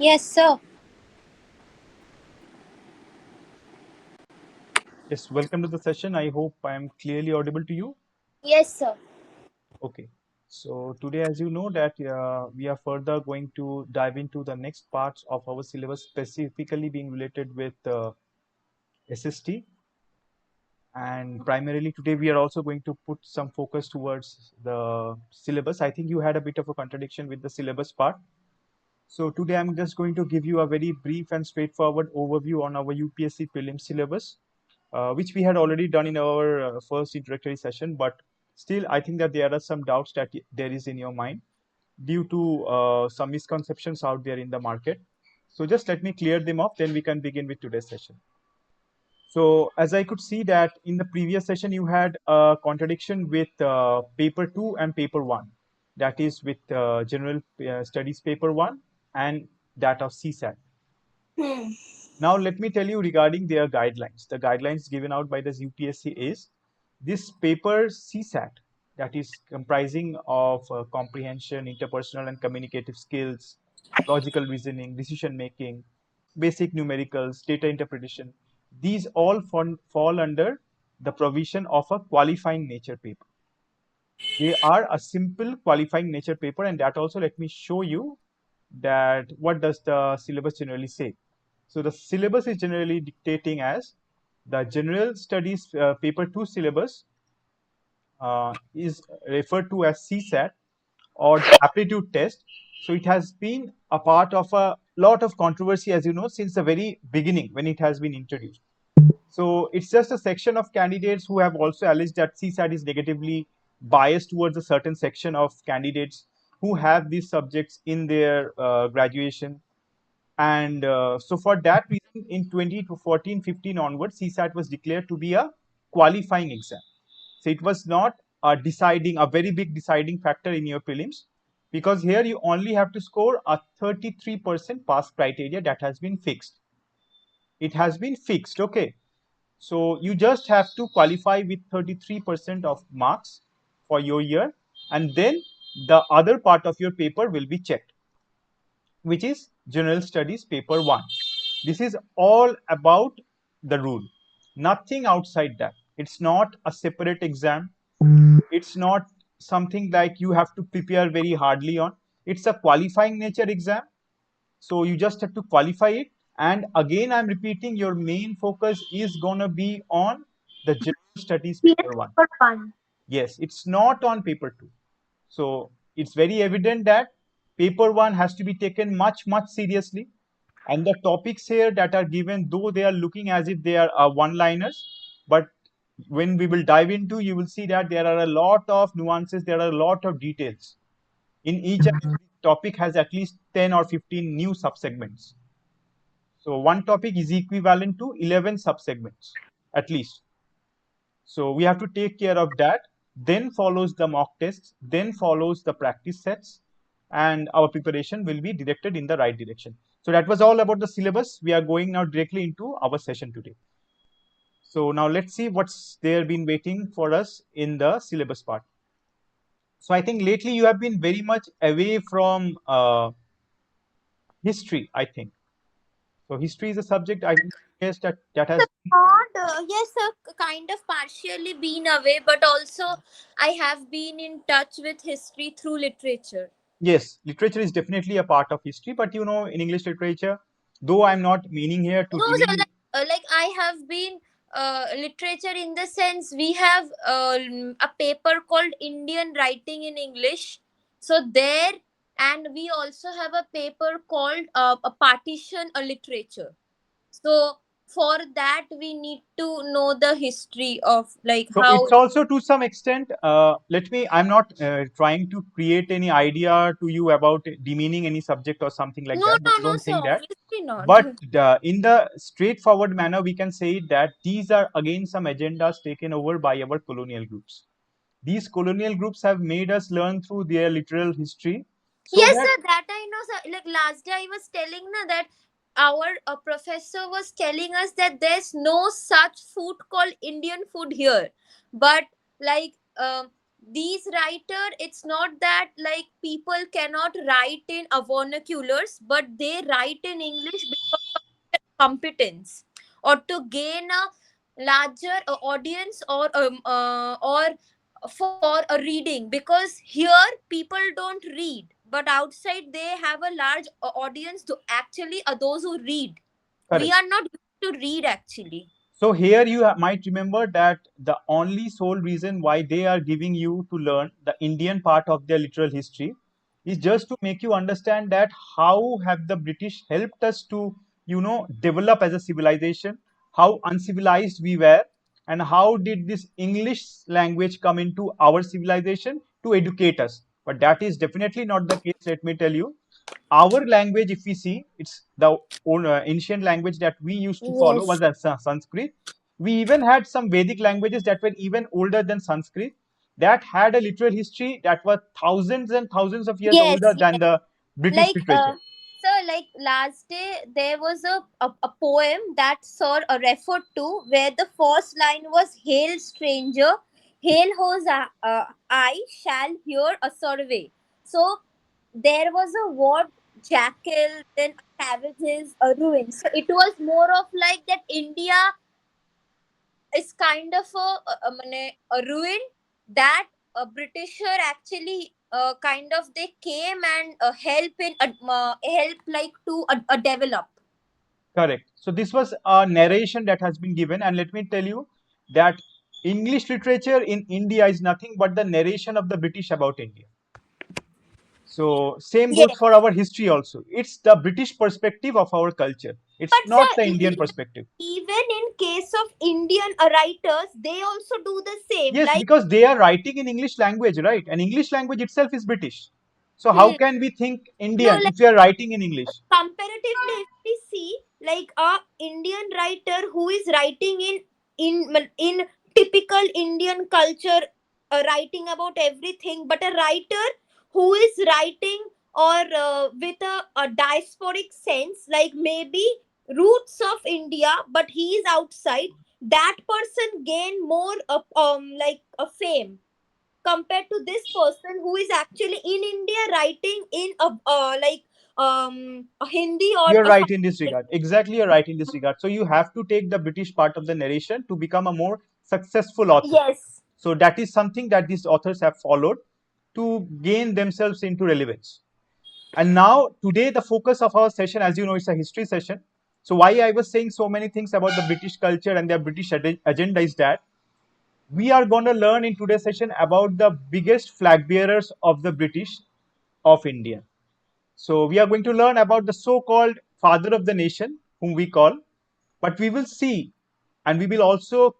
Yes, sir. Yes, welcome to the session. I hope I am clearly audible to you. Yes, sir. Okay. So today, as you know, that we are further going to dive into the next parts of our syllabus, specifically being related with SST. And primarily today, we are also going to put some focus towards the syllabus. I think you had a bit of a contradiction with the syllabus part. So today, I'm just going to give you a very brief and straightforward overview on our UPSC prelim syllabus, which we had already done in our first introductory session. But still, I think that there are some doubts that there is in your mind due to some misconceptions out there in the market. So just let me clear them off, then we can begin with today's session. So as I could see that in the previous session, you had a contradiction with paper 2 and paper 1. That is with general studies paper 1 and that of CSAT. Hmm. Now, let me tell you regarding their guidelines. The guidelines given out by the UPSC is this paper CSAT, that is comprising of comprehension, interpersonal and communicative skills, logical reasoning, decision making, basic numericals, data interpretation. These all fall under the provision of a qualifying nature paper. They are a simple qualifying nature paper, and that also let me show you that what does the syllabus generally say. So the syllabus is generally dictating as the general studies paper 2 syllabus is referred to as CSAT or the aptitude test. So it has been a part of a lot of controversy, as you know, since the very beginning when it has been introduced. So it's just a section of candidates who have also alleged that CSAT is negatively biased towards a certain section of candidates who have these subjects in their graduation. And so for that reason, in 2014-15 onwards, CSAT was declared to be a qualifying exam. So it was not a very big deciding factor in your prelims, because here you only have to score a 33% pass criteria that has been fixed. It has been fixed, okay. So you just have to qualify with 33% of marks for your year, and then the other part of your paper will be checked, which is general studies paper 1. This is all about the rule, nothing outside that. It's not a separate exam, it's not something like you have to prepare very hardly on. It's a qualifying nature exam, so you just have to qualify it. And again, I'm repeating, your main focus is going to be on the general studies Yes, paper 1. for fun. Yes, it's not on paper 2. So it's very evident that paper 1 has to be taken much seriously, and the topics here that are given, though they are looking as if they are one liners, but when we will dive into, you will see that there are a lot of nuances, there are a lot of details. In each and every topic has at least 10 or 15 new subsegments. So one topic is equivalent to 11 subsegments at least. So we have to take care of that. Then follows the mock tests, then follows the practice sets, and our preparation will be directed in the right direction. So that was all about the syllabus. We are going now directly into our session today. So now let's see what's there been waiting for us in the syllabus part. So I think lately you have been very much away from history, I think. So history is a subject I guess that has Not, yes, sir, kind of partially been away, but also I have been in touch with history through literature. yes, literature is definitely a part of history, but you know, in English literature, though I'm not meaning here to No, sir, demean. like I have been literature in the sense we have a paper called Indian Writing in English. So there, and we also have a paper called a partition a literature. So for that we need to know the history of like So how. it's also to some extent, I'm not trying to create any idea to you about demeaning any subject or something like No, that. no, no, Don't sir, think that. obviously not. But in the straightforward manner, we can say that these are again some agendas taken over by our colonial groups. These colonial groups have made us learn through their literal history so Yes, that. sir, that I know, sir. Like last day I was telling na that our professor was telling us that there's no such food called Indian food here, but like these writer, it's not that like people cannot write in vernaculars, but they write in English because of their competence, or to gain a larger audience, or for a reading, because here people don't read, but outside they have a large audience to actually those who read. We Correct. are not used to read actually. So here you might remember that the only sole reason why they are giving you to learn the Indian part of their literal history is just to make you understand that how have the British helped us to, develop as a civilization, how uncivilized we were, and how did this English language come into our civilization to educate us. But that is definitely not the case, let me tell you. Our language, if we see, it's the ancient language that we used to follow was Yes. the Sanskrit. We even had some Vedic languages that were even older than Sanskrit, that had a literal history that was thousands and thousands of years Yes, older than yes. the British Like literature. so like last day there was a poem that sir referred to, where the first line was, "Hail stranger, hail hose, I shall hear a survey." So there was a word jackal, then savages, a ruin. So it was more of like that India is kind of a ruin, that a Britisher actually kind of they came and help like to develop. Correct. So this was a narration that has been given, and let me tell you that English literature in India is nothing but the narration of the British about India. So same goes Yes, for our history also. It's the British perspective of our culture. It's but not sir, the Indian perspective. even in case of Indian writers, they also do the same. Yes, Like, because they are writing in English language, right? And English language itself is British. So how hmm, can we think no, Indian like if we are writing in English? comparatively, if we see like a Indian writer who is writing in typical Indian culture, writing about everything, but a writer who is writing or with a diasporic sense, like maybe roots of India, but he is outside, that person gain more like a fame compared to this person who is actually in India writing in a a Hindi or You're a right in this something. regard. Exactly, you're right in this regard. So you have to take the British part of the narration to become a more successful author. Yes. So that is something that these authors have followed to gain themselves into relevance. And now, today, the focus of our session, as you know, it's a history session. So, why I was saying so many things about the British culture and their British agenda is that we are going to learn in today's session about the biggest flag bearers of the British of India. So, we are going to learn about the so called father of the nation, whom we call, but we will see and we will also,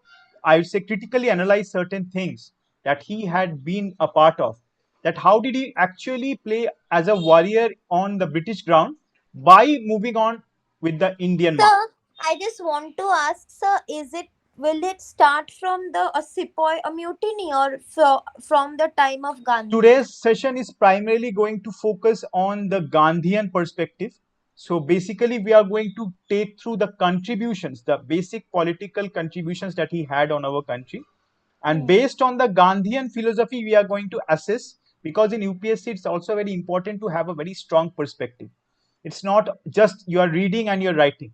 I would say, critically analyze certain things that he had been a part of. That how did he actually play as a warrior on the British ground by moving on with the Indian mark. Sir, I just want to ask, sir, will it start from the Sepoy mutiny, or from the time of Gandhi? Today's session is primarily going to focus on the Gandhian perspective. So basically, we are going to take through the contributions, the basic political contributions that he had on our country. And Hmm. based on the Gandhian philosophy, we are going to assess, because in UPSC, it's also very important to have a very strong perspective. It's not just you are reading and you're writing.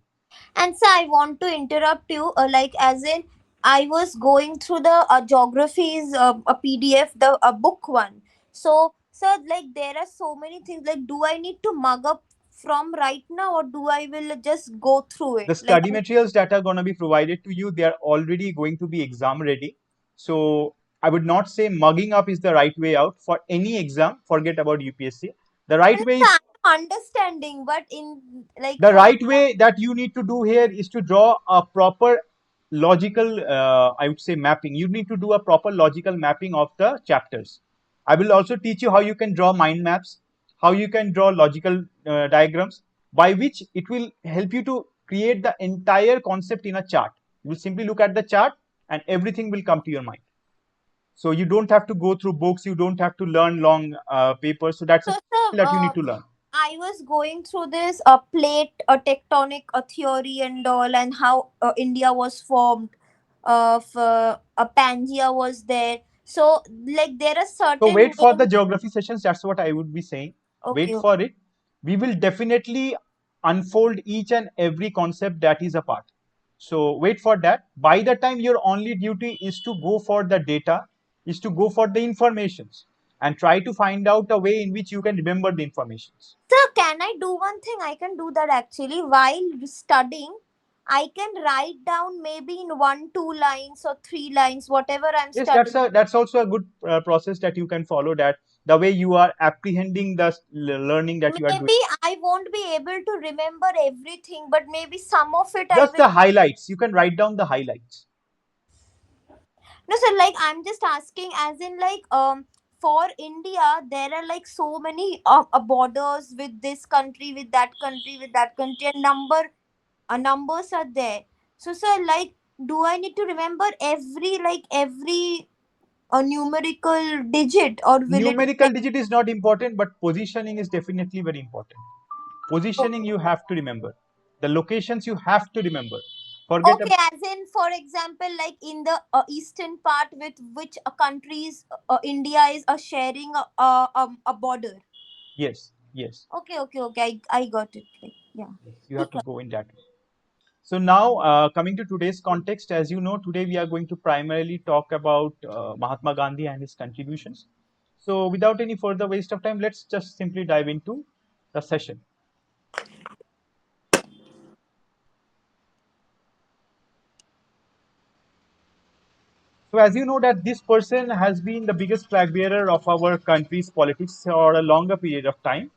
And so I want to interrupt you, like as in I was going through the geographies a PDF, the book one. So, sir, like there are so many things. Like, do I need to mug up from right now, or do I will just go through it? The Like, study materials that are going to be provided to you, they are already going to be exam ready. So I would not say mugging up is the right way out for any exam. Forget about UPSC. The right and way so is I'm understanding, but in like the for right way that you need to do here is to draw a proper logical, I would say, mapping. You need to do a proper logical mapping of the chapters. I will also teach you how you can draw mind maps, how you can draw logical diagrams, by which it will help you to create the entire concept in a chart. You will simply look at the chart and everything will come to your mind. So you don't have to go through books, you don't have to learn long papers. So that's a so, sir, that you need to learn. I was going through this plate, tectonic theory and all, and how India was formed. Of a Pangea was there. So like there are So certain wait for the names. geography sessions. That's what I would be saying. Wait Okay. for it. We will definitely unfold each and every concept that is a part. So wait for that. By the time your only duty is to go for the data, is to go for the informations and try to find out a way in which you can remember the informations. So can I do one thing? I can do that actually while studying. I can write down maybe in one, 2 lines or 3 lines, whatever I'm Yes, studying. that's also a good process that you can follow. That the way you are apprehending the learning that you are doing. Maybe I won't be able to remember everything, but maybe some of it I Just will. the highlights. You can write down the highlights. No, so like I'm just asking, as in like for India, there are like so many borders with this country, with that country, with that country, and numbers are there. So sir, like, do I need to remember every numerical digit, or will it be Numerical like digit is not important, but positioning is definitely very important. Positioning you have to remember. The locations you have to remember. Forget okay, as in for example, like in the eastern part with which countries India is sharing a border. yes, yes, Okay, okay, okay. I got it. Like, yeah. yes. You have to go in that way. So now, coming to today's context, as you know, today we are going to primarily talk about Mahatma Gandhi and his contributions. So without any further waste of time, let's just simply dive into the session. So as you know that this person has been the biggest flag bearer of our country's politics for a longer period of time.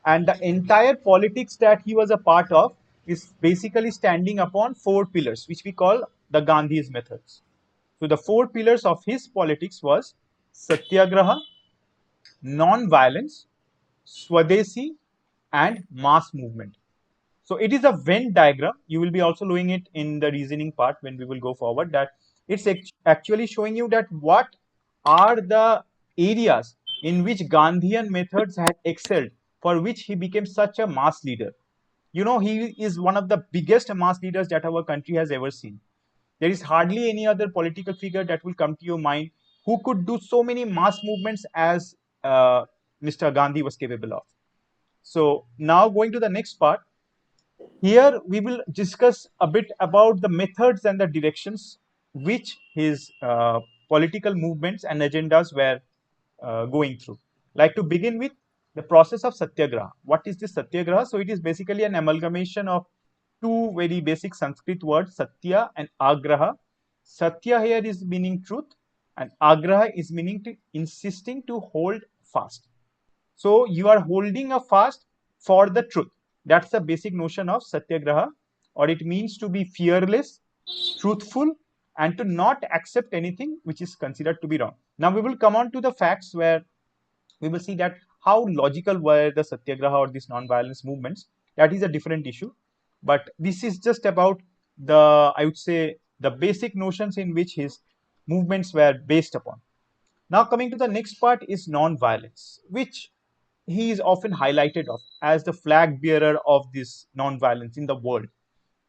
And the entire politics that he was a part of is basically standing upon four pillars, which we call the Gandhi's methods. So the four pillars of his politics was Satyagraha, non-violence, Swadeshi, and mass movement. So it is a Venn diagram. You will be also doing it in the reasoning part when we will go forward. That it's actually showing you that what are the areas in which Gandhian methods had excelled, for which he became such a mass leader. You know, he is one of the biggest mass leaders that our country has ever seen. There is hardly any other political figure that will come to your mind who could do so many mass movements as Mr. Gandhi was capable of. So now going to the next part, here we will discuss a bit about the methods and the directions which his political movements and agendas were going through. Like to begin with the process of Satyagraha. What is this Satyagraha? So it is basically an amalgamation of two very basic Sanskrit words, Satya and Agraha. Satya here is meaning truth, and Agraha is meaning to insisting to hold fast. So you are holding a fast for the truth. That's the basic notion of Satyagraha, or it means to be fearless, truthful, and to not accept anything which is considered to be wrong. Now we will come on to the facts where we will see that how logical were the Satyagraha or these non-violence movements. That is a different issue. But this is just about the, I would say, the basic notions in which his movements were based upon. Now, coming to the next part is non-violence, which he is often highlighted of as the flag bearer of this non-violence in the world.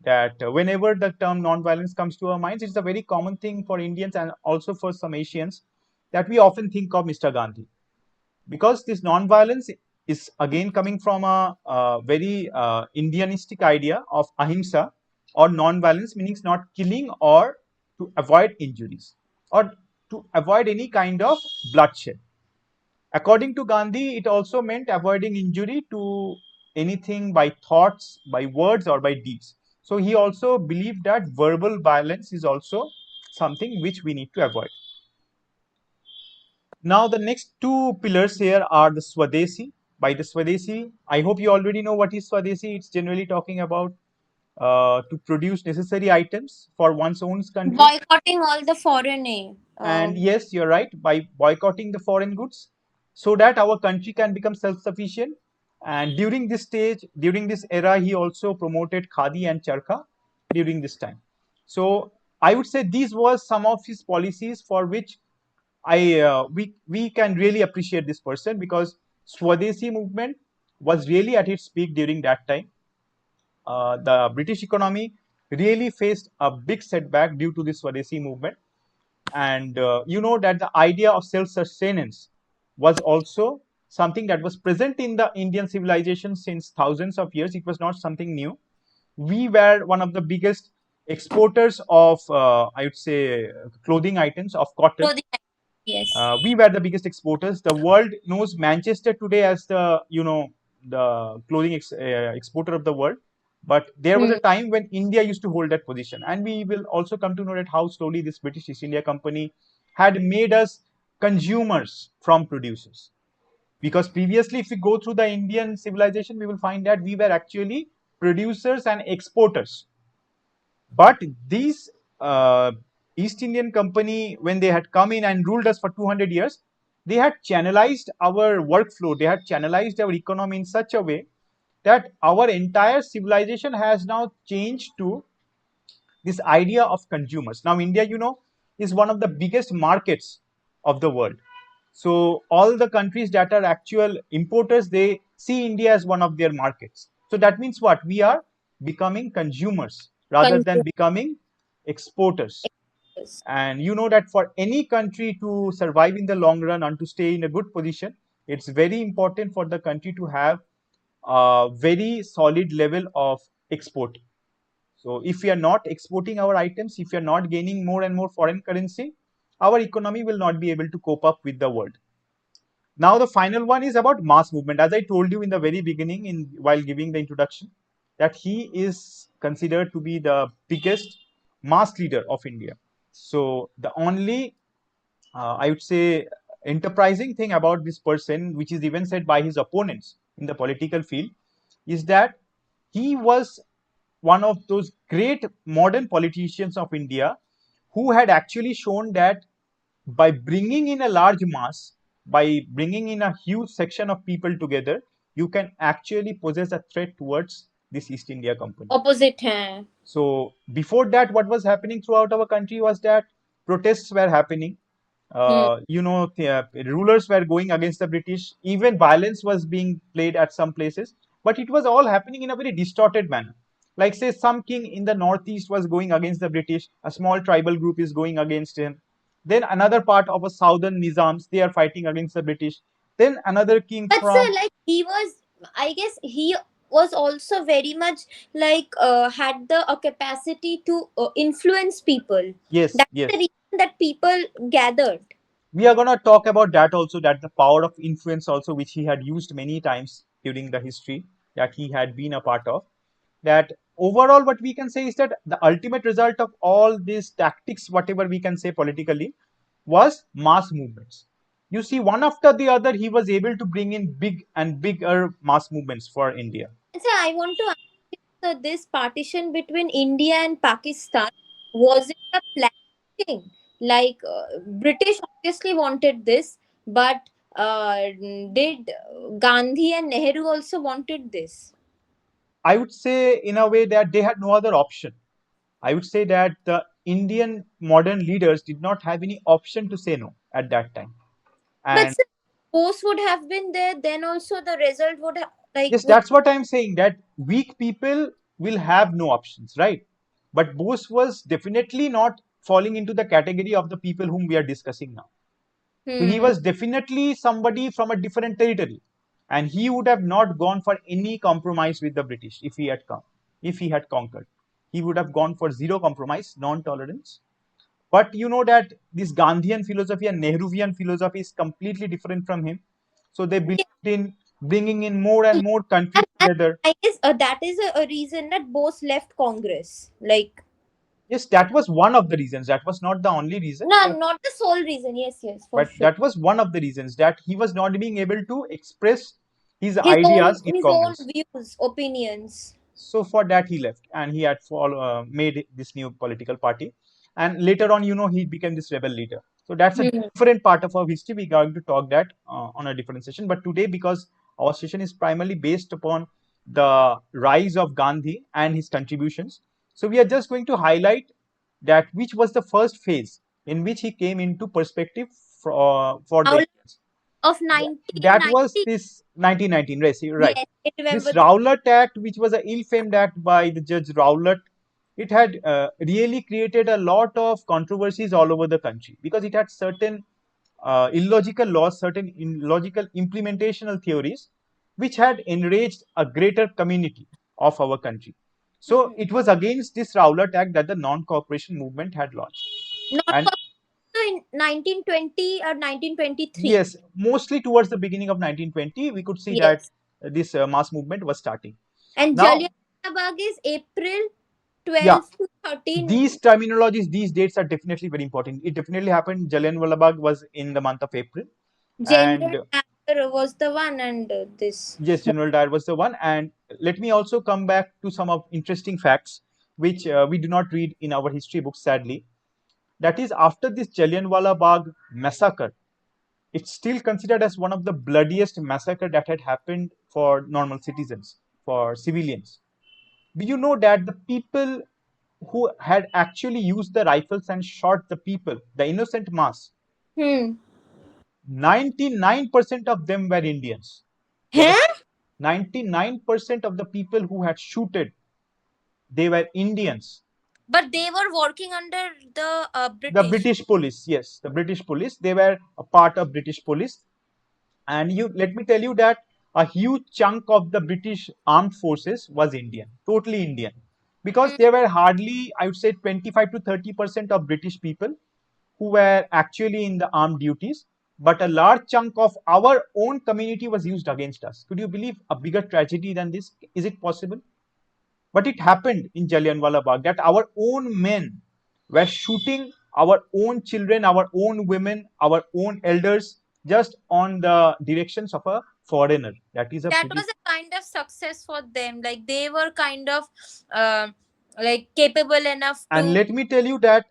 That whenever the term non-violence comes to our minds, it's a very common thing for Indians and also for some Asians that we often think of Mr. Gandhi, because this non-violence is again coming from a very Indianistic idea of ahimsa or non-violence, meaning not killing or to avoid injuries or to avoid any kind of bloodshed. According to Gandhi, it also meant avoiding injury to anything by thoughts, by words, or by deeds. So he also believed that verbal violence is also something which we need to avoid. Now, the next two pillars here are the Swadeshi. By the Swadeshi, I hope you already know what is Swadeshi. It's generally talking about to produce necessary items for one's own country. boycotting all the foreign aid? And yes, you're right, by boycotting the foreign goods so that our country can become self sufficient. And during this stage, during this era, he also promoted Khadi and Charkha during this time. So I would say these were some of his policies for which we can really appreciate this person, because Swadeshi movement was really at its peak during that time. The British economy really faced a big setback due to this Swadeshi movement. And you know that the idea of self-sustenance was also something that was present in the Indian civilization since thousands of years. It was not something new. We were one of the biggest exporters of, I would say, clothing items of cotton. Clothing. Yes. We were the biggest exporters. The world knows Manchester today as the, you know, the clothing exporter of the world. But there was a Hmm. time when India used to hold that position, and we will also come to know that how slowly this British East India Company had made us consumers from producers. Because previously, if we go through the Indian civilization, we will find that we were actually producers and exporters. But these East Indian Company, when they had come in and ruled us for 200 years, they had channelized our workflow, they had channelized our economy in such a way that our entire civilization has now changed to this idea of consumers. Now, India, you know, is one of the biggest markets of the world. So all the countries that are actual importers, they see India as one of their markets. So that means what? We are becoming consumers rather than Consumers. becoming exporters. And you know that for any country to survive in the long run and to stay in a good position, it's very important for the country to have a very solid level of export. So if we are not exporting our items, if we are not gaining more and more foreign currency, our economy will not be able to cope up with the world. Now the final one is about mass movement. As I told you in the very beginning, in while giving the introduction, that he is considered to be the biggest mass leader of India. So the only, I would say, enterprising thing about this person, which is even said by his opponents in the political field, is that he was one of those great modern politicians of India who had actually shown that by bringing in a large mass, by bringing in a huge section of people together, you can actually possess a threat towards this East India Company. Opposite hai. So before that, what was happening throughout our country was that protests were happening. Hmm. You know, rulers were going against the British. Even violence was being played at some places, but it was all happening in a very distorted manner. Like, say, some king in the northeast was going against the British, a small tribal group is going against him. Then another part of a southern Nizams, they are fighting against the British. Then another king But sir, from, like he was, I guess he was also very much like had the capacity to influence people. yes, That's the yes. reason that people gathered. We are going to talk about that also, that the power of influence also, which he had used many times during the history that he had been a part of. That overall, what we can say is that the ultimate result of all these tactics, whatever we can say politically, was mass movements. You see, one after the other, he was able to bring in big and bigger mass movements for India. And so I want to ask you, sir, this partition between India and Pakistan, was it a planned thing? Like British obviously wanted this, but did Gandhi and Nehru also wanted this? I would say, in a way, that they had no other option. I would say that the Indian modern leaders did not have any option to say no at that time. But And sir, force would have been there, then also the result would like yes, would. that's what I'm saying, that weak people will have no options, right? But Bose was definitely not falling into the category of the people whom we are discussing now. So he Hmm. was definitely somebody from a different territory. And he would have not gone for any compromise with the British if he had come, if he had conquered. He would have gone for zero compromise, non tolerance. But you know that this Gandhian philosophy and Nehruvian philosophy is completely different from him. So they believed Yeah, in bringing in more and more countries and together. I guess that is a reason that Bose left Congress. Like, Yes, that was one of the reasons. That was not the only reason, no, not the sole reason. Yes, yes, for but sure. that was one of the reasons that he was not being able to express his His own ideas in his own Congress. views, opinions. So for that he left, and he had made this new political party. And later on, you know, he became this rebel leader. So that's a Hmm. different part of our history. We're going to talk that on a different session. But today, because our session is primarily based upon the rise of Gandhi and his contributions, so we are just going to highlight that which was the first phase in which he came into perspective for the Now Indians. of That was 1990. this 1919, right? Yes, I This remember that. Rowlatt Act, which was a ill-famed act by the Judge Rowlatt, it had really created a lot of controversies all over the country because it had certain illogical laws, certain illogical implementational theories, which had enraged a greater community of our country. So Hmm. it was against this Rowlatt Act that the non-cooperation movement had launched. Not And in 1920 or 1923. yes, mostly towards the beginning of 1920, we could see that Yes. this mass movement was starting. And Now, Jallianwala Bagh is April yeah, 12 to 13. these terminologies, these dates are definitely very important. It definitely happened. Jallianwala Bagh was in the month of April, General and Dyer was the one, and this. yes, General Dyer was the one. And let me also come back to some of interesting facts which we do not read in our history books, sadly. That is, after this Jallianwala Bagh massacre, it's still considered as one of the bloodiest massacre that had happened for normal citizens, for civilians. Do you know that the people who had actually used the rifles and shot the people, the innocent mass, Hmm. 99% of them were Indians. There was Huh? 99% of the people who had shooted, they were Indians. But they were working under the The British. British police, yes, the British police, they were a part of British police. And you let me tell you that a huge chunk of the British armed forces was Indian, totally Indian, because Hmm. there were hardly, I would say, 25 to 30% of British people who were actually in the armed duties, but a large chunk of our own community was used against us. Could you believe a bigger tragedy than this? Is it possible? But it happened in Jallianwala Bagh that our own men were shooting our own children, our own women, our own elders just on the directions of a foreigner. That is a That pretty. was a kind of success for them. Like they were kind of uh, like capable enough And to. let me tell you that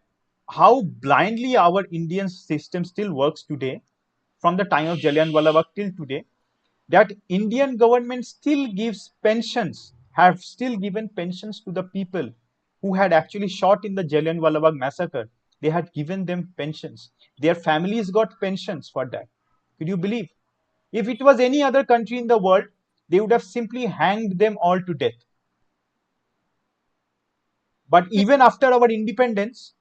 how blindly our Indian system still works today, from the time of Jallianwala Bagh till today, that Indian government still gives pensions, have still given pensions to the people who had actually shot in the Jallianwala Bagh massacre. They had given them pensions. Their families got pensions for that. Could you believe? If it was any other country in the world, they would have simply hanged them all to death. But even after our independence,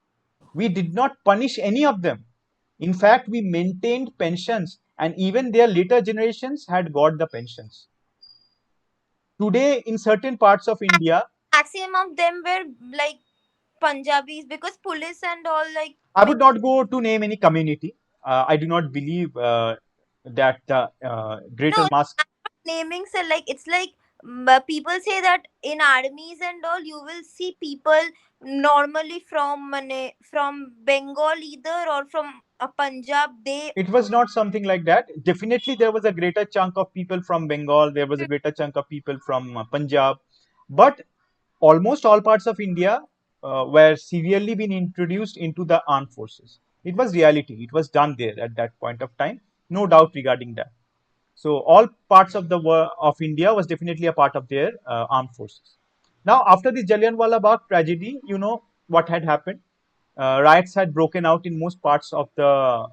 we did not punish any of them. In fact, we maintained pensions, and even their later generations had got the pensions. Today, in certain parts of India, Maximum of them were like Punjabis because police and all like. I would not go to name any community. I do not believe that the greater No, mass. naming say like it's like people say that in armies and all you will see people normally from from Bengal either or from Punjab. They. It was not something like that. Definitely, there was a greater chunk of people from Bengal. There was a greater chunk of people from Punjab, but almost all parts of India were severely being introduced into the armed forces. It was reality. It was done there at that point of time. No doubt regarding that. So all parts of the of India was definitely a part of their armed forces. Now, after the Jallianwala Bagh tragedy, you know what had happened. Riots had broken out in most parts of the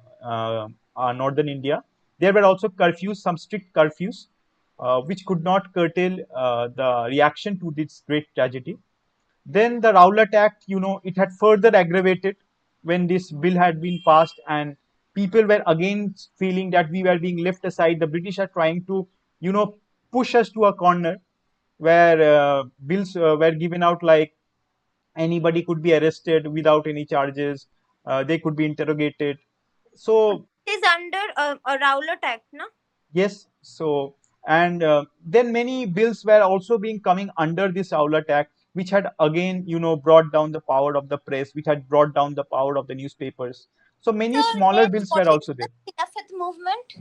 northern India. There were also curfews, some strict curfews, which could not curtail the reaction to this great tragedy. Then the Rowlatt Act, you know, it had further aggravated when this bill had been passed, and people were again feeling that we were being left aside. The British are trying to, you know, push us to a corner where bills were given out like anybody could be arrested without any charges, they could be interrogated. So Is under a Rowlatt Act, no? yes, so and then many bills were also being coming under this Rowlatt Act, which had again, you know, brought down the power of the press, which had brought down the power of the newspapers. So So many smaller then, bills what were is also the there. Khilafat movement?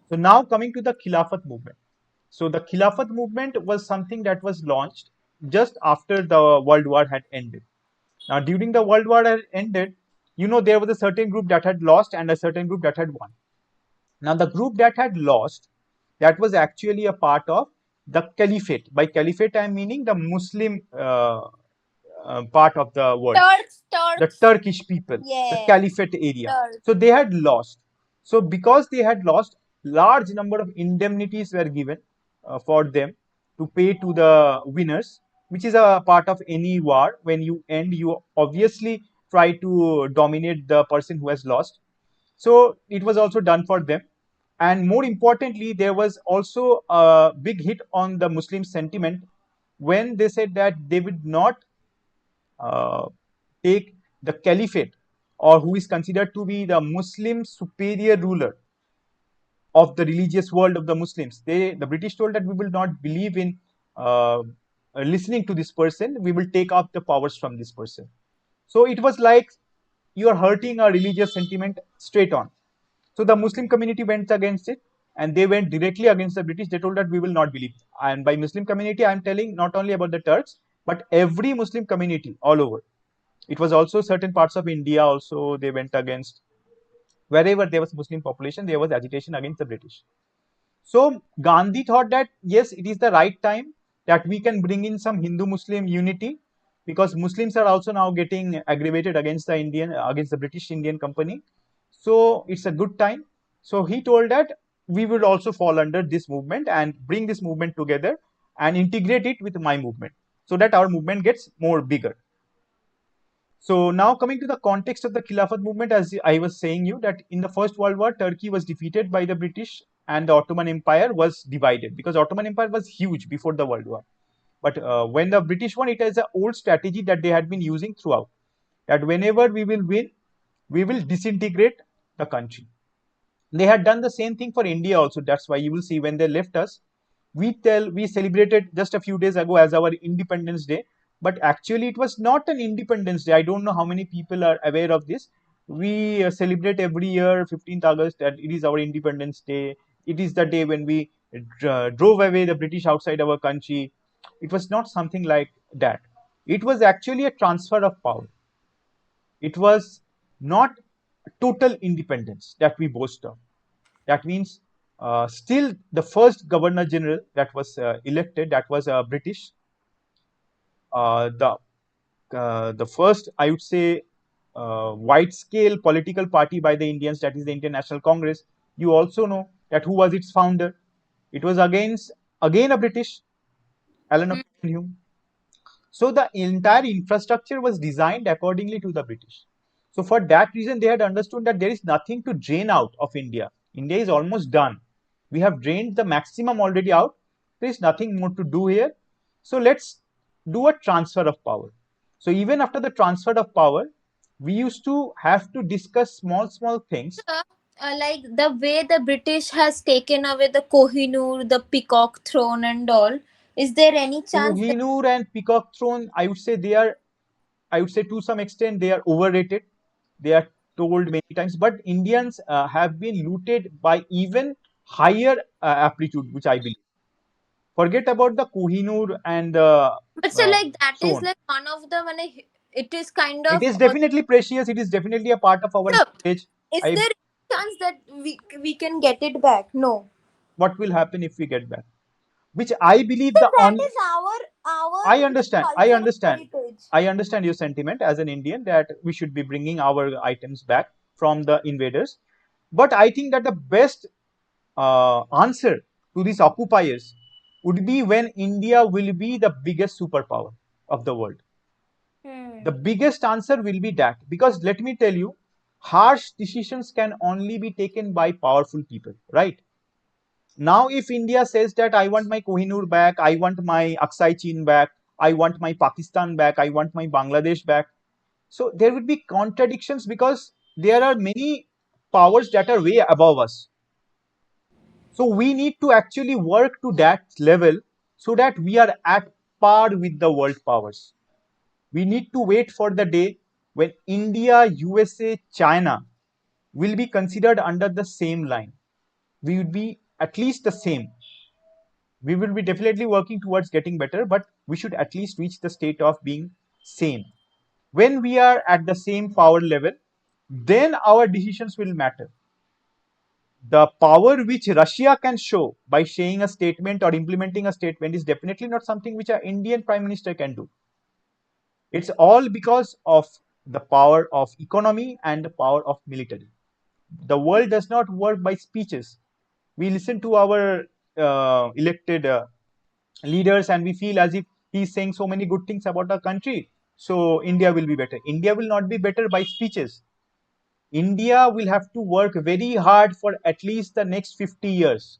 So now coming to the Khilafat movement. So the Khilafat movement was something that was launched just after the World War had ended. Now during the World War had ended, you know, there was a certain group that had lost and a certain group that had won. Now, the group that had lost, that was actually a part of the caliphate. By caliphate, I am meaning the Muslim part of the world, Turks, the Turks. Turkish people, the Yes, caliphate area. Turks. So they had lost. So because they had lost, large number of indemnities were given for them to pay to the winners. which is a part of any war. When you end, you obviously try to dominate the person who has lost. So it was also done for them. And more importantly, there was also a big hit on the Muslim sentiment when they said that they would not uh, take the caliphate, or who is considered to be the Muslim superior ruler of the religious world of the Muslims. The British told that we will not believe in listening to this person. We will take out the powers from this person. So it was like you are hurting a religious sentiment straight on. So the Muslim community went against it, and they went directly against the British. They told that we will not believe. And by Muslim community, I'm telling not only about the Turks, but every Muslim community all over. It was also certain parts of India also they went against. Wherever there was Muslim population, there was agitation against the British. So Gandhi thought that yes, it is the right time that we can bring in some Hindu-Muslim unity, because Muslims are also now getting aggravated against against the British Indian Company. So it's a good time. So he told that we will also fall under this movement and bring this movement together and integrate it with my movement, so that our movement gets more bigger. So now coming to the context of the Khilafat movement, as I was saying you that in the First World War, Turkey was defeated by the British and the Ottoman Empire was divided, because Ottoman Empire was huge before the World War. But when the British won, it is an old strategy that they had been using throughout. That whenever we will win, we will disintegrate the country. They had done the same thing for India also. That's why you will see when they left us, we celebrated just a few days ago as our Independence Day, but actually it was not an Independence Day. I don't know how many people are aware of this. We celebrate every year 15th August that it is our Independence Day. It is the day when we drove away the British outside our country. It was not something like that. It was actually a transfer of power. It was not total independence that we boast of. That means still the first governor general that was elected, that was British. Uh, the the first, I would say, wide scale political party by the Indians, that is the Indian National Congress. You also know that who was its founder. It was again a British, Alan Hmm. Hume. So the entire infrastructure was designed accordingly to the British. So for that reason, they had understood that there is nothing to drain out of India. India is almost done. We have drained the maximum already out. There is nothing more to do here. So let's do a transfer of power. So even after the transfer of power, we used to have to discuss small things. Sir, like the way the British has taken away the Kohinoor, the Peacock Throne, and all. Is there any chance that? Kohinoor and Peacock Throne, I would say to some extent they are overrated. They are told many times, but Indians have been looted by even higher amplitude, which I believe. Forget about the Kohinoor and the But so like that so is on. like one of the when it is kind It of is definitely precious. It is definitely a part of our also. heritage. Is I there any chance that we can get it back? No. What will happen if we get back? Which I believe So the that only is our I understand. I cultural understand. heritage. I understand your sentiment as an Indian that we should be bringing our items back from the invaders. But I think that the best answer to these occupiers would be when India will be the biggest superpower of the world. The Hmm. biggest answer will be that, because let me tell you, harsh decisions can only be taken by powerful people, right? Now, if India says that I want my Kohinoor back, I want my Aksai Chin back, I want my Pakistan back, I want my Bangladesh back, so there would be contradictions, because there are many powers that are way above us. So we need to actually work to that level so that we are at par with the world powers. We need to wait for the day when India, USA, China will be considered under the same line. We would be at least the same. We will be definitely working towards getting better, but we should at least reach the state of being same. When we are at the same power level, then our decisions will matter. The power which Russia can show by saying a statement or implementing a statement is definitely not something which an Indian Prime Minister can do. It's all because of the power of economy and the power of military. The world does not work by speeches. We listen to our elected leaders and we feel as if He's saying so many good things about our country. So India will be better. India will not be better by speeches. India will have to work very hard for at least the next 50 years.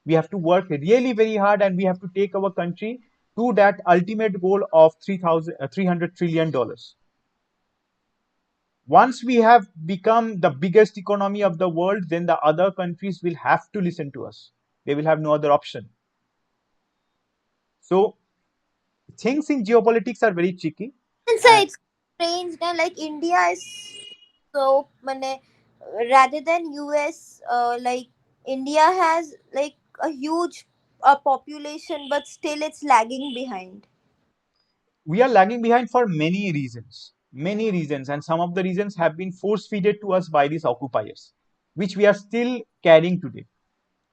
We have to work really very hard, and we have to take our country to that ultimate goal of $300 trillion. Once we have become the biggest economy of the world, then the other countries will have to listen to us. They will have no other option. So things in geopolitics are very tricky. And so And it's strange now, like India is so mane, rather than US, like India has like a huge population, but still it's lagging behind. we are lagging behind for many reasons, and some of the reasons have been force feeded to us by these occupiers, which we are still carrying today.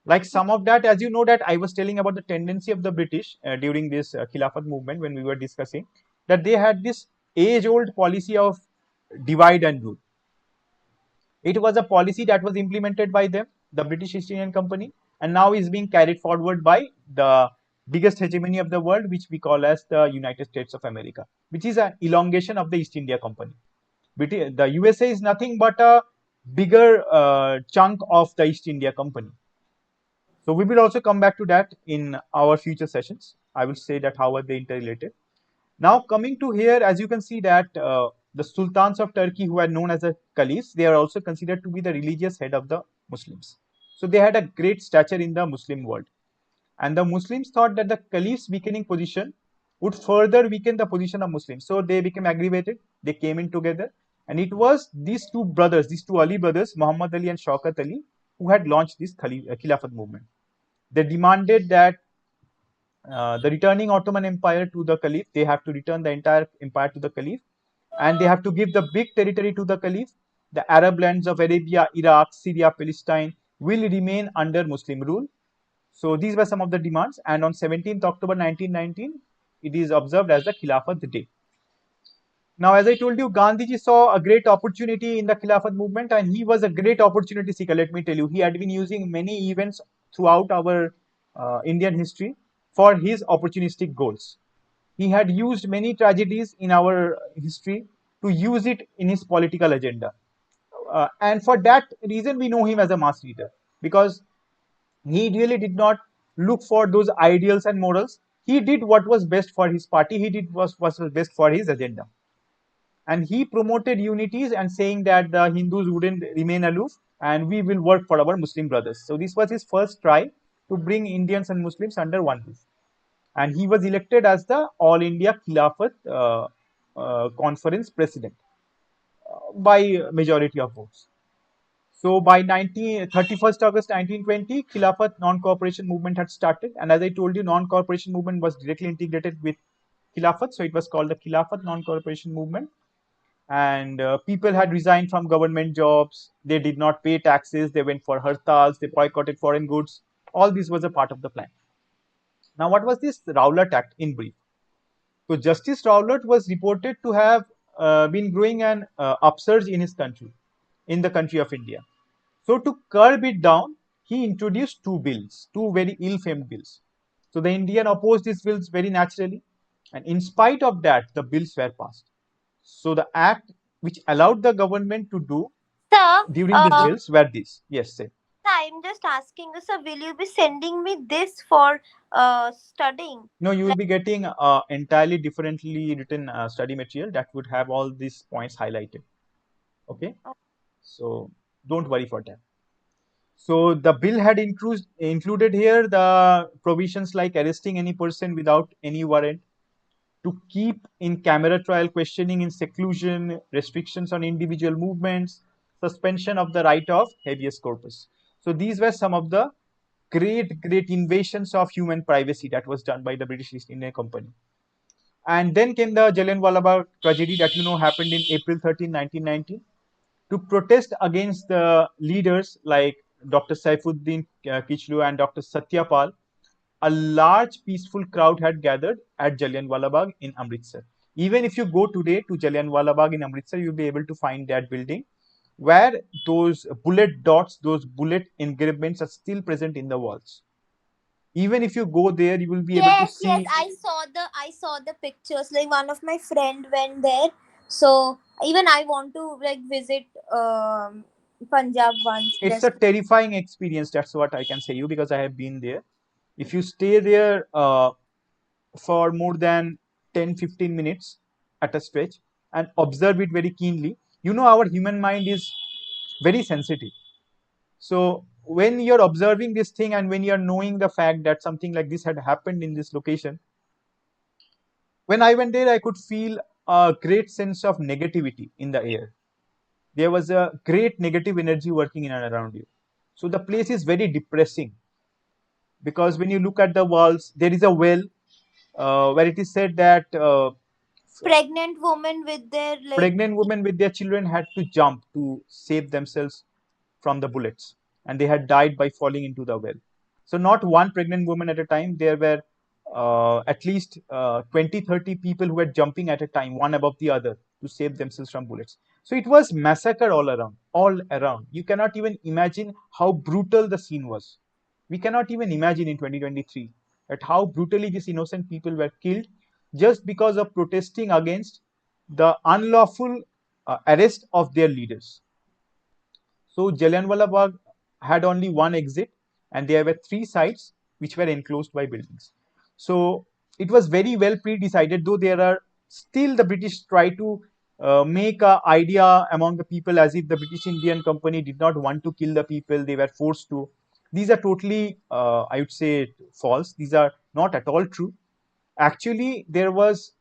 Like some of that, as you know, that I was telling about the tendency of the British during this Khilafat movement, when we were discussing that they had this age old policy of divide and rule. It was a policy that was implemented by them, the British East Indian Company, and now is being carried forward by the biggest hegemony of the world, which we call as the United States of America, which is an elongation of the East India Company. The USA is nothing but a bigger chunk of the East India Company. So we will also come back to that in our future sessions. I will say that how are they interrelated. Now coming to here, as you can see that the sultans of Turkey, who are known as the caliphs, they are also considered to be the religious head of the Muslims. So they had a great stature in the Muslim world. And the Muslims thought that the caliph's weakening position would further weaken the position of Muslims. So they became aggravated. They came in together. And it was these two brothers, these two Ali brothers, Muhammad Ali and Shaukat Ali, who had launched this Khilafat movement. They demanded that the returning Ottoman Empire to the Caliph, they have to return the entire empire to the Caliph, and they have to give the big territory to the Caliph. The Arab lands of Arabia, Iraq, Syria, Palestine will remain under Muslim rule. So these were some of the demands, and on 17th October 1919, it is observed as the Khilafat Day. Now, as I told you, Gandhiji saw a great opportunity in the Khilafat movement, and he was a great opportunity seeker. Let me tell you, he had been using many events throughout our Indian history for his opportunistic goals. He had used many tragedies in our history to use it in his political agenda. And for that reason, we know him as a mass leader, because he really did not look for those ideals and morals. He did what was best for his party, he did what was best for his agenda, and he promoted unities and saying that the Hindus wouldn't remain aloof and we will work for our Muslim brothers. So this was his first try to bring Indians and Muslims under one roof, and he was elected as the All India Khilafat Conference president by majority of votes. So by 31st August 1920, Khilafat non-cooperation movement had started, and as I told you, non-cooperation movement was directly integrated with Khilafat, so it was called the Khilafat non-cooperation movement. And people had resigned from government jobs, they did not pay taxes, they went for hartals, they boycotted foreign goods. All this was a part of the plan. Now what was this Rowlatt Act in brief? So Justice Rowlatt was reported to have been growing an upsurge in his country, in the country of India. So to curb it down, he introduced two bills, two very ill-famed bills. So the Indian opposed these bills very naturally, and in spite of that, the bills were passed. So the act which allowed the government to do So, during these bills were these. Yes, say. I'm just asking, so will you be sending me this for studying? No, you will Like, be getting entirely differently written study material that would have all these points highlighted. Okay, so don't worry for that. So the bill had included here the provisions like arresting any person without any warrant, to keep in camera trial questioning in seclusion, restrictions on individual movements, suspension of the right of habeas corpus. So these were some of the great invasions of human privacy that was done by the British East India Company. And then came the Jallianwala Bagh tragedy that you know happened in April 13, 1919, to protest against the leaders like Dr. Saifuddin Kichlu and Dr. Satyapal. A large peaceful crowd had gathered at Jallianwala Bagh in Amritsar. Even if you go today to Jallianwala Bagh in Amritsar, you'll be able to find that building where those bullet dots, those bullet engravements are still present in the walls. Even if you go there, you will be able to Yes, yes, see. I saw the pictures. Like one of my friend went there, so even I want to like visit Punjab once. It's a Just terrifying experience. That's what I can say you, because I have been there. If you stay there for more than 10-15 minutes at a stretch and observe it very keenly, you know our human mind is very sensitive. So when you're observing this thing and when you're knowing the fact that something like this had happened in this location, when I went there, I could feel a great sense of negativity in the air. There was a great negative energy working in and around you. So the place is very depressing, because when you look at the walls, there is a well where it is said that pregnant woman with their like. pregnant women with their children had to jump to save themselves from the bullets, and they had died by falling into the well. So not one pregnant woman at a time, there were at least 20-30 people who were jumping at a time, one above the other, to save themselves from bullets. So it was massacre all around, all around. You cannot even imagine how brutal the scene was. We cannot even imagine in 2023 at how brutally these innocent people were killed just because of protesting against the unlawful arrest of their leaders. So Jallianwala Bagh had only one exit, and there were three sides which were enclosed by buildings. So it was very well pre-decided, though there are still the British try to make a idea among the people as if the British Indian Company did not want to kill the people; they were forced to. These are totally, I would say, false. These are not at all true. Actually, there was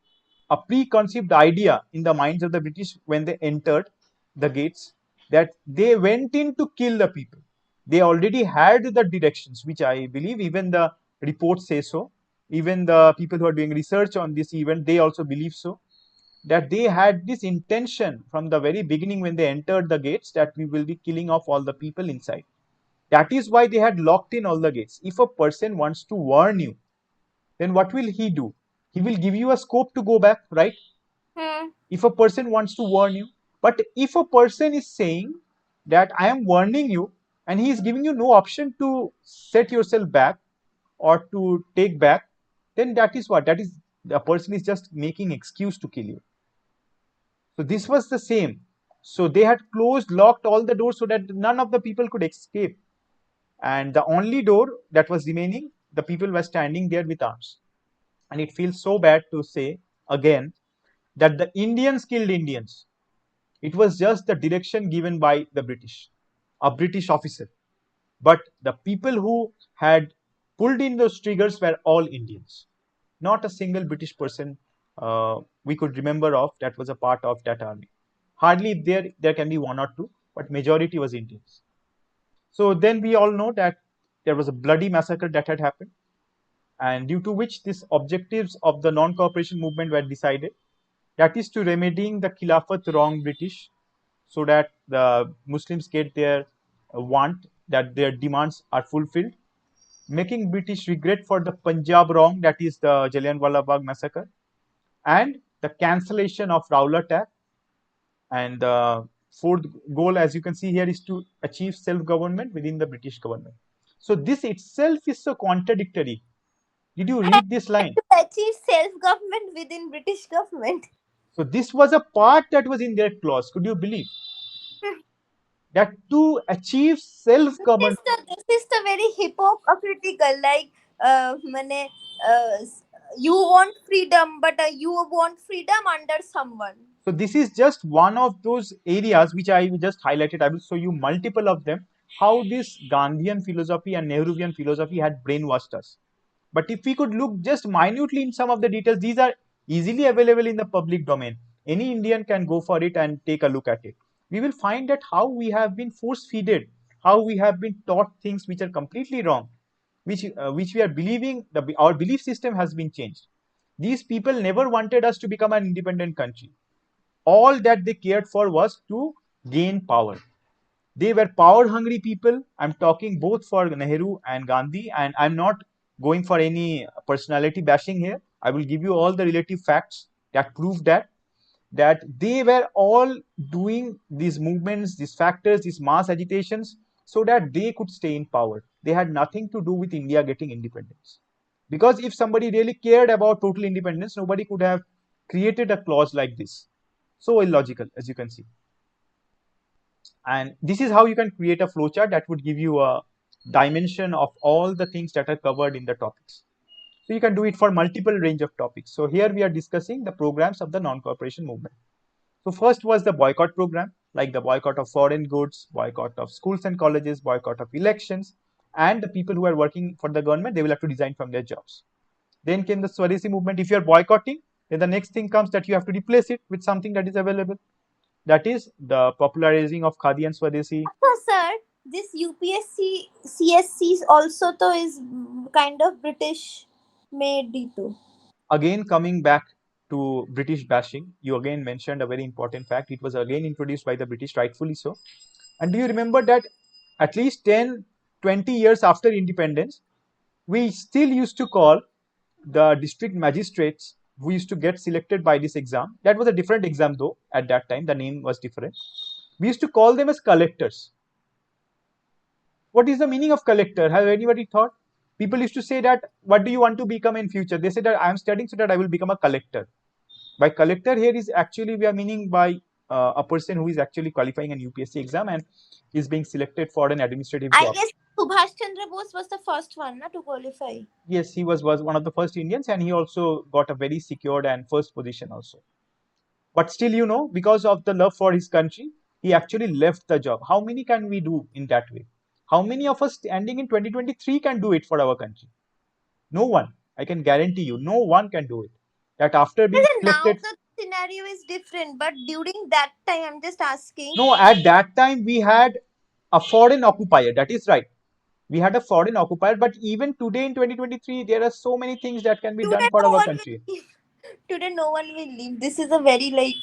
a preconceived idea in the minds of the British when they entered the gates, that they went in to kill the people. They already had the directions, which I believe even the reports say so. Even the people who are doing research on this event, they also believe so. That they had this intention from the very beginning when they entered the gates, that we will be killing off all the people inside. That is why they had locked in all the gates. If a person wants to warn you, then what will he do? He will give you a scope to go back, right? Hmm. If a person wants to warn you. But if a person is saying that I am warning you, and he is giving you no option to set yourself back or to take back, then that is what? That is, the person is just making excuse to kill you. So this was the same. So they had closed, locked all the doors so that none of the people could escape. And the only door that was remaining, the people were standing there with arms. And it feels so bad to say again that the Indians killed Indians. It was just the direction given by the British, a British officer. But the people who had pulled in those triggers were all Indians. Not a single British person we could remember of that was a part of that army. Hardly there can be one or two, but majority was Indians. So then we all know that there was a bloody massacre that had happened, and due to which these objectives of the non-cooperation movement were decided. That is to remedying the Khilafat wrong British, so that the Muslims get their want, that their demands are fulfilled, making British regret for the Punjab wrong, that is the Jallianwala Bagh massacre, and the cancellation of Rowlatt Act. And the fourth goal, as you can see here, is to achieve self-government within the British government. So this itself is so contradictory. Did you read this line? To achieve self-government within British government. So this was a part that was in their clause. Could you believe that to achieve self-government? This is the very hypocritical. Like, mane, you want freedom, but you want freedom under someone. So this is just one of those areas which I just highlighted. I will show you multiple of them. How this Gandhian philosophy and Nehruvian philosophy had brainwashed us. But if we could look just minutely in some of the details, these are easily available in the public domain. Any Indian can go for it and take a look at it. We will find that how we have been force-feeded, how we have been taught things which are completely wrong, which we are believing. Our belief system has been changed. These people never wanted us to become an independent country. All that they cared for was to gain power. They were power hungry people. I'm talking both for Nehru and Gandhi, and I'm not going for any personality bashing here. I will give you all the relative facts that prove that they were all doing these movements, these factors, these mass agitations, so that they could stay in power. they had nothing to do with India getting independence. Because if somebody really cared about total independence, nobody could have created a clause like this. So illogical, as you can see. And this is how you can create a flowchart that would give you a dimension of all the things that are covered in the topics. So you can do it for multiple range of topics. So here we are discussing the programs of the non-cooperation movement. So first was the boycott program, like the boycott of foreign goods, boycott of schools and colleges, boycott of elections, and the people who are working for the government, they will have to resign from their jobs. Then came the Swadeshi movement. If you are boycotting, then the next thing comes that you have to replace it with something that is available. That is the popularizing of Khadi and Swadeshi. So, sir, this UPSC CSC also to is kind of British made too. Again, coming back to British bashing, you again mentioned a very important fact. It was again introduced by the British, rightfully so. And do you remember that at least 10, 20 years after independence, we still used to call the district magistrates who used to get selected by this exam. That was a different exam though, at that time, the name was different. We used to call them as collectors. What is the meaning of collector? Have anybody thought? People used to say that, what do you want to become in future? They said that I am studying so that I will become a collector. By collector here is actually we are meaning by a person who is actually qualifying an UPSC exam and is being selected for an administrative I job. guess Subhash Chandra Bose was the first one na, to qualify. Yes, he was one of the first Indians, and he also got a very secured and first position also. But still, because of the love for his country, he actually left the job. How many can we do in that way? How many of us standing in 2023 can do it for our country? No one. I can guarantee you, no one can do it. That after being Now selected, the scenario is different, but during that time, I'm just asking. no, at that time we had a foreign occupier. That is right. We had a foreign occupier, but even today in 2023, there are so many things that can be Today done for no our one country. will leave. Today no one will leave. This is a very like.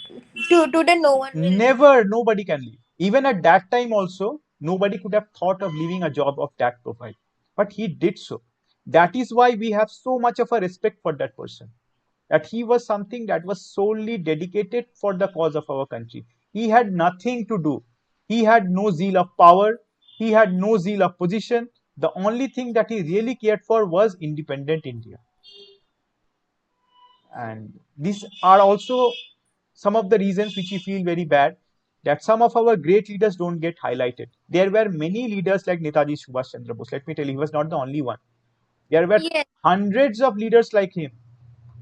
Today no one will leave. Never, nobody can leave. Even at that time, also, nobody could have thought of leaving a job of that profile. But he did so. That is why we have so much of a respect for that person. That he was something that was solely dedicated for the cause of our country. He had nothing to do. He had no zeal of power. He had no zeal of position. The only thing that he really cared for was independent India. And these are also some of the reasons which we feel very bad that some of our great leaders don't get highlighted. There were many leaders like Netaji Subhash Chandra Bose. Let me tell you, he was not the only one. There were Yes. hundreds of leaders like him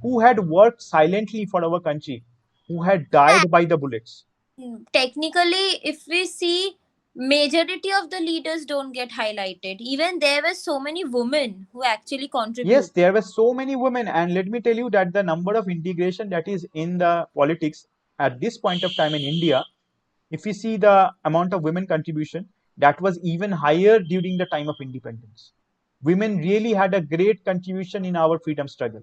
who had worked silently for our country, who had died by the bullets. Technically, if we see, majority of the leaders don't get highlighted. Even there were so many women who actually Yes, contribute. there were so many women, and let me tell you that the number of integration that is in the politics at this point of time in India, if we see the amount of women contribution, that was even higher during the time of independence. Women really had a great contribution in our freedom struggle.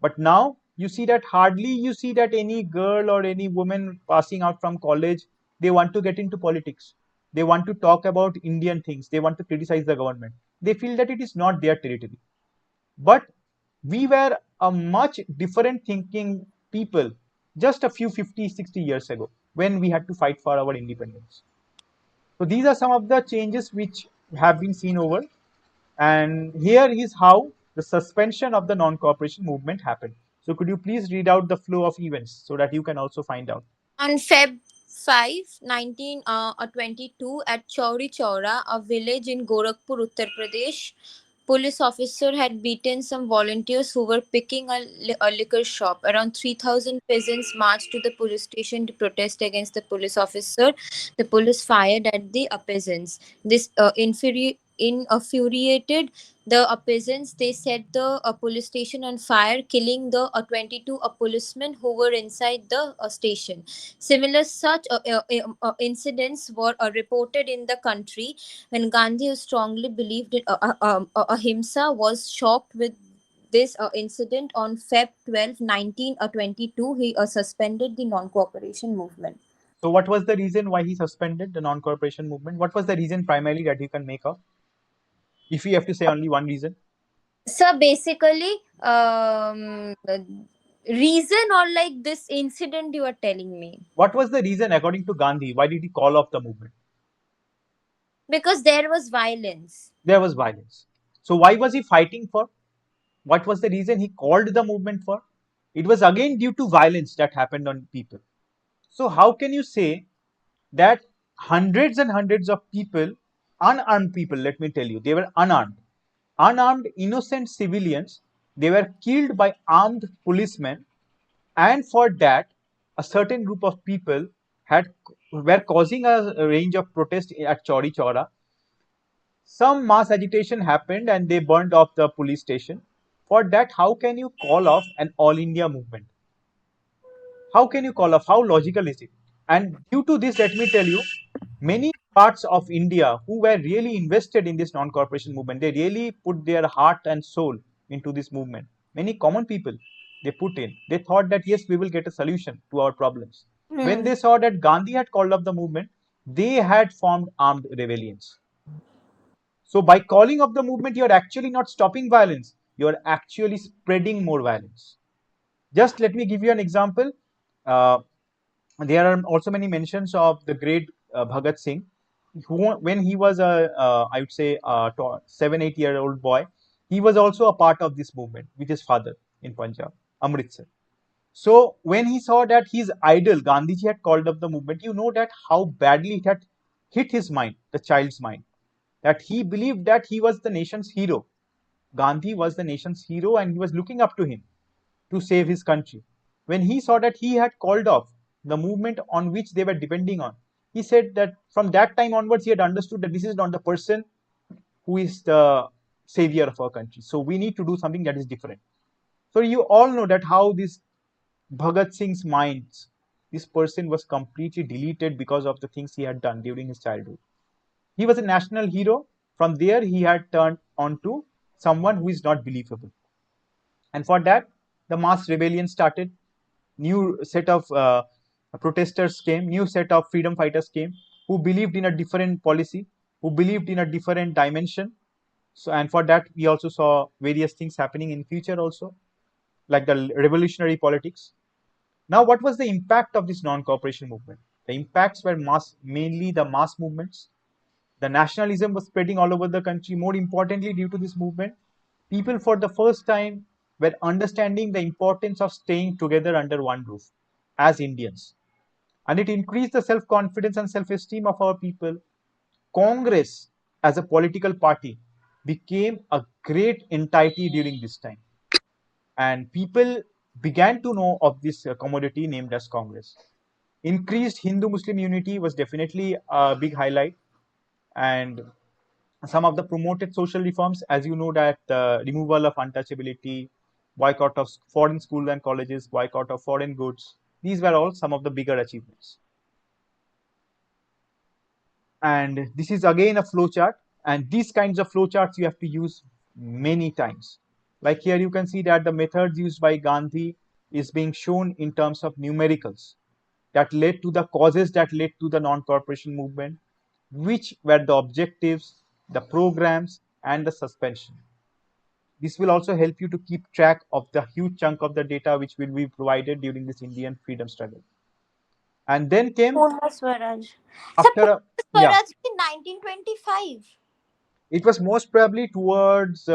But now you see that hardly you see that any girl or any woman passing out from college, they want to get into politics. They want to talk about Indian things. They want to criticize the government. They feel that it is not their territory. But we were a much different thinking people just a few 50, 60 years ago when we had to fight for our independence. So these are some of the changes which have been seen over. And here is how the suspension of the non-cooperation movement happened. So could you please read out the flow of events so that you can also find out? On Feb 5, 1922, at Chauri Chaura, a village in Gorakhpur, Uttar Pradesh, police officer had beaten some volunteers who were picking a liquor shop. Around 3,000 peasants marched to the police station to protest against the police officer. The police fired at the peasants. This infuriated the peasants. They set the police station on fire, killing the 22 policemen who were inside the station. Similar such incidents were reported in the country when Gandhi, who strongly believed in ahimsa, was shocked with this incident on Feb 12, 1922. He suspended the non-cooperation movement. So what was the reason why he suspended the non-cooperation movement? What was the reason primarily that you can make up? If you have to say only one reason, So basically, reason or like this incident you are telling me, what was the reason according to Gandhi? Why did he call off the movement? because there was violence. There was violence. So why was he fighting for? What was the reason he called the movement for? It was again due to violence that happened on people. So how can you say that hundreds and hundreds of people, unarmed people, let me tell you, they were unarmed, innocent civilians, they were killed by armed policemen, and for that, a certain group of people had were causing a range of protest at Chauri Chaura. Some mass agitation happened and they burned off the police station. For that, how can you call off an all India movement? How can you call off? How logical is it? And due to this, let me tell you, many parts of India who were really invested in this non-corporation movement, they really put their heart and soul into this movement. Many common people, they put in. They thought that yes, we will get a solution to our problems. When Hmm. they saw that Gandhi had called off the movement, they had formed armed rebellions. So by calling off the movement, you're actually not stopping violence. You're actually spreading more violence. Just let me give you an example. Uh, there are also many mentions of the great Bhagat Singh, who, when he was I would say, 7, 8 year old boy, he was also a part of this movement with his father in Punjab, Amritsar. So when he saw that his idol Gandhiji had called up the movement, you know that how badly it had hit his mind, the child's mind, that he believed that he was the nation's hero. Gandhi was the nation's hero, and he was looking up to him to save his country. When he saw that he had called off the movement on which they were depending on, he said that from that time onwards, he had understood that this is not the person who is the savior of our country. So we need to do something that is different. So you all know that how this Bhagat Singh's mind, this person was completely deleted because of the things he had done during his childhood. He was a national hero. From there, he had turned onto someone who is not believable. And for that, the mass rebellion started. New set of protesters came, new set of freedom fighters came, who believed in a different policy, who believed in a different dimension. So, and for that, we also saw various things happening in future also, like the revolutionary politics. Now, what was the impact of this non-cooperation movement? The impacts were mass, mainly the mass movements. The nationalism was spreading all over the country. More importantly, due to this movement, people for the first time were understanding the importance of staying together under one roof as Indians. And it increased the self confidence and self esteem of our people. Congress, as a political party, became a great entity during this time. And people began to know of this commodity named as Congress. Increased Hindu Muslim unity was definitely a big highlight. And some of the promoted social reforms, as you know, that the removal of untouchability, boycott of foreign schools and colleges, boycott of foreign goods, these were all some of the bigger achievements. And this is again a flowchart, and these kinds of flowcharts you have to use many times. Like here you can see that the methods used by Gandhi is being shown in terms of numericals that led to the causes that led to the non-corporation movement, which were the objectives, the programs, and the suspension. This will also help you to keep track of the huge chunk of the data which will be provided during this Indian freedom struggle. And then came Purna Swaraj. So after a, Purna yeah, Swaraj in 1925. it was most probably towards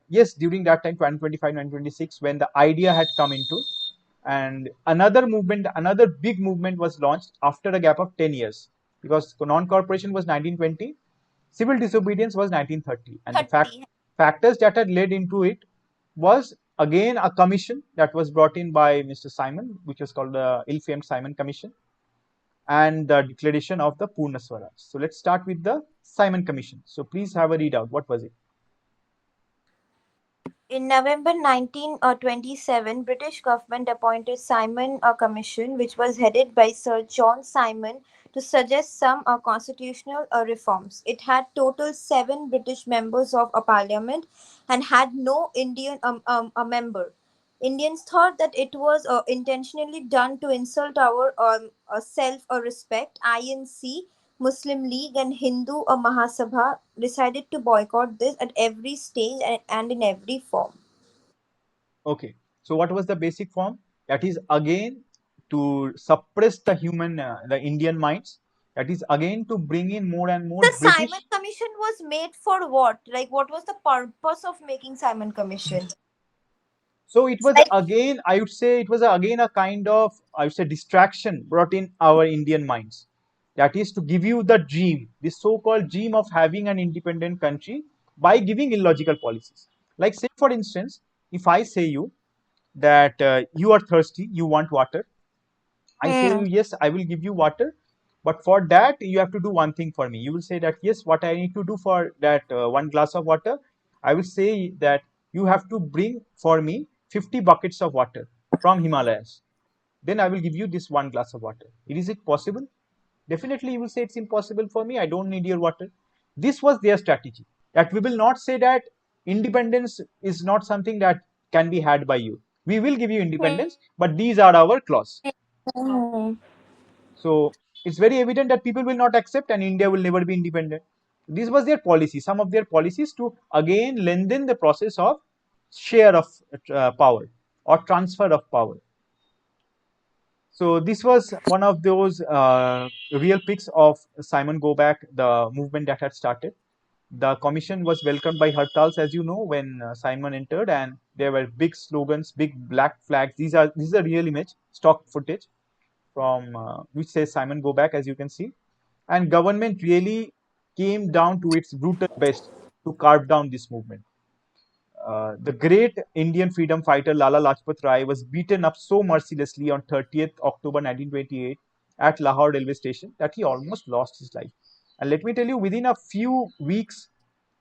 yes, during that time, 2025, 1926, when the idea had come into. And another movement, another big movement was launched after a gap of 10 years, because non-corporation was 1920, civil disobedience was 1930, and the 30. factors that had led into it was again a commission that was brought in by Mr. Simon, which was called the ill-famed Simon Commission, and the declaration of the Purna Swaraj. So let's start with the Simon Commission. So please have a readout. What was it? In November 1927, British government appointed Simon a commission which was headed by Sir John Simon to suggest some constitutional reforms. It had total 7 British members of a parliament and had no Indian a member. Indians thought that it was intentionally done to insult our self respect. INC, Muslim League, and Hindu Mahasabha decided to boycott this at every stage and in every form. Okay. So what was the basic form? That is again to suppress the Indian minds. That is again to bring in more and more The Simon British. Commission was made for what? Like, what was the purpose of making Simon Commission? So it was Like, again, I would say, it was again a kind of, I would say, distraction brought in our Indian minds. That is to give you the dream, this so-called dream of having an independent country by giving illogical policies. Like, say, for instance, if I say you that you are thirsty, you want water, I say hmm. you, yes, I will give you water, but for that you have to do one thing for me. You will say that, yes, what I need to do for that one glass of water, I will say that you have to bring for me 50 buckets of water from Himalayas. Then I will give you this one glass of water. Is it possible? Definitely, you will say it's impossible for me. I don't need your water. This was their strategy. That we will not say that independence is not something that can be had by you. We will give you independence, but these are our clause. Hmm. So it's very evident that people will not accept and India will never be independent. This was their policy, some of their policies to again lengthen the process of share of power or transfer of power. So this was one of those real picks of Simon Go Back, the movement that had started. The commission was welcomed by Hartals, as you know, when Simon entered, and there were big slogans, big black flags. This is a real image, stock footage from which says Simon Go Back, as you can see. And government really came down to its brutal best to carve down this movement. The great Indian freedom fighter Lala Lajpat Rai was beaten up so mercilessly on 30th October 1928 at Lahore railway station that he almost lost his life. And let me tell you, within a few weeks,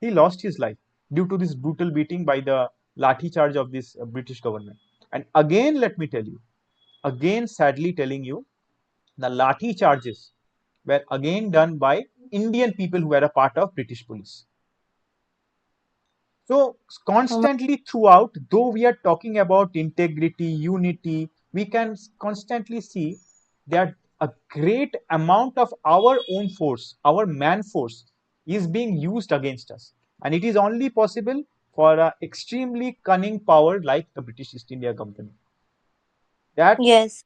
he lost his life due to this brutal beating by the lathi charge of this British government. And again, let me tell you, again, sadly telling you, the lathi charges were again done by Indian people who were a part of British police. So constantly throughout, though we are talking about integrity, unity, we can constantly see that a great amount of our own force, our man force, is being used against us. And it is only possible for an extremely cunning power like the British East India Company. That Yes.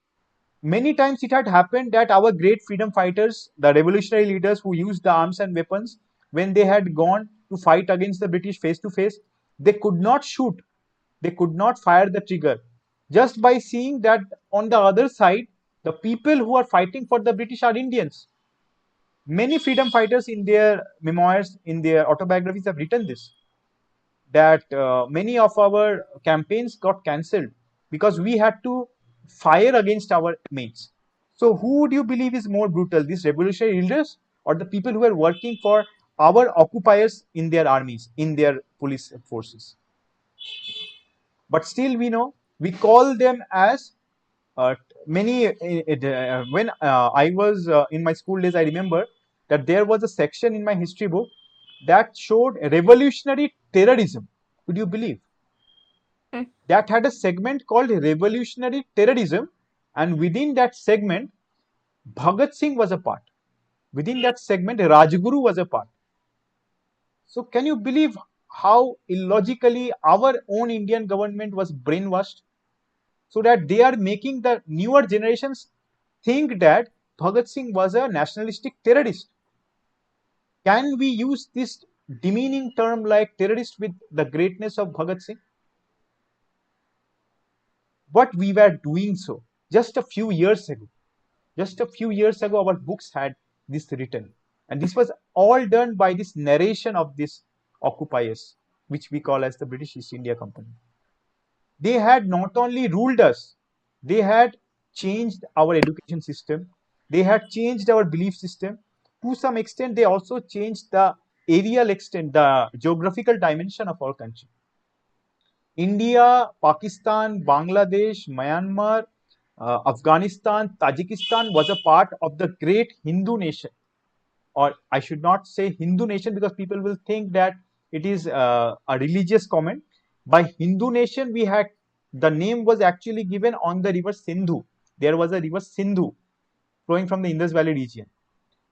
many times it had happened that our great freedom fighters, the revolutionary leaders who used the arms and weapons, when they had gone to fight against the British face to face, they could not shoot, they could not fire the trigger. Just by seeing that on the other side, the people who are fighting for the British are Indians. Many freedom fighters in their memoirs, in their autobiographies, have written this, that many of our campaigns got cancelled because we had to fire against our mates. So, who would you believe is more brutal, these revolutionary leaders or the people who are working for our occupiers in their armies, in their police forces? But still, we know we call them as many. When I was in my school days, I remember that there was a section in my history book that showed revolutionary terrorism. Could you believe? Hmm. That had a segment called revolutionary terrorism, and within that segment, Bhagat Singh was a part. Within that segment, Rajguru was a part. So, can you believe how illogically our own Indian government was brainwashed? So that they are making the newer generations think that Bhagat Singh was a nationalistic terrorist. Can we use this demeaning term like terrorist with the greatness of Bhagat Singh? But we were doing so just a few years ago. Just a few years ago, our books had this written. And this was all done by this narration of these occupiers, which we call as the British East India Company. They had not only ruled us, they had changed our education system, they had changed our belief system. To some extent, they also changed the areal extent, the geographical dimension of our country. India, Pakistan, Bangladesh, Myanmar, Afghanistan, Tajikistan was a part of the great Hindu nation, or I should not say Hindu nation because people will think that it is a religious comment. By Hindu nation, we had the name was actually given on the river Sindhu. There was a river Sindhu flowing from the Indus Valley region,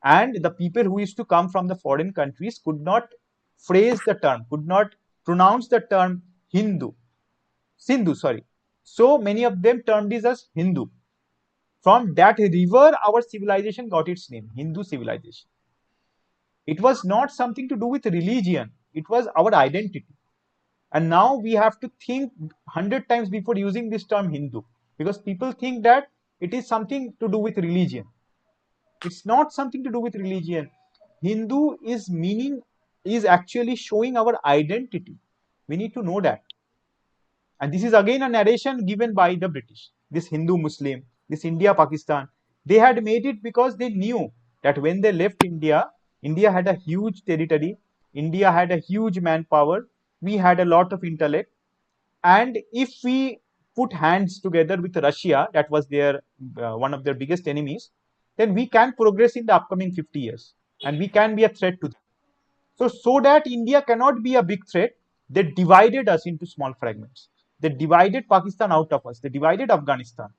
and the people who used to come from the foreign countries could not phrase the term, could not pronounce the term Hindu, Sindhu, sorry. So many of them termed this as Hindu. From that river, our civilization got its name, Hindu civilization. It was not something to do with religion, it was our identity. And now we have to think 100 times before using this term Hindu, because people think that it is something to do with religion. It's not something to do with religion. Hindu is meaning, is actually showing our identity. We need to know that. And this is again a narration given by the British. This Hindu Muslim, this India Pakistan, they had made it because they knew that when they left India, India had a huge territory, India had a huge manpower, we had a lot of intellect. And if we put hands together with Russia, that was their one of their biggest enemies, then we can progress in the upcoming 50 years and we can be a threat to them. So that India cannot be a big threat, they divided us into small fragments. They divided Pakistan out of us. They divided Afghanistan.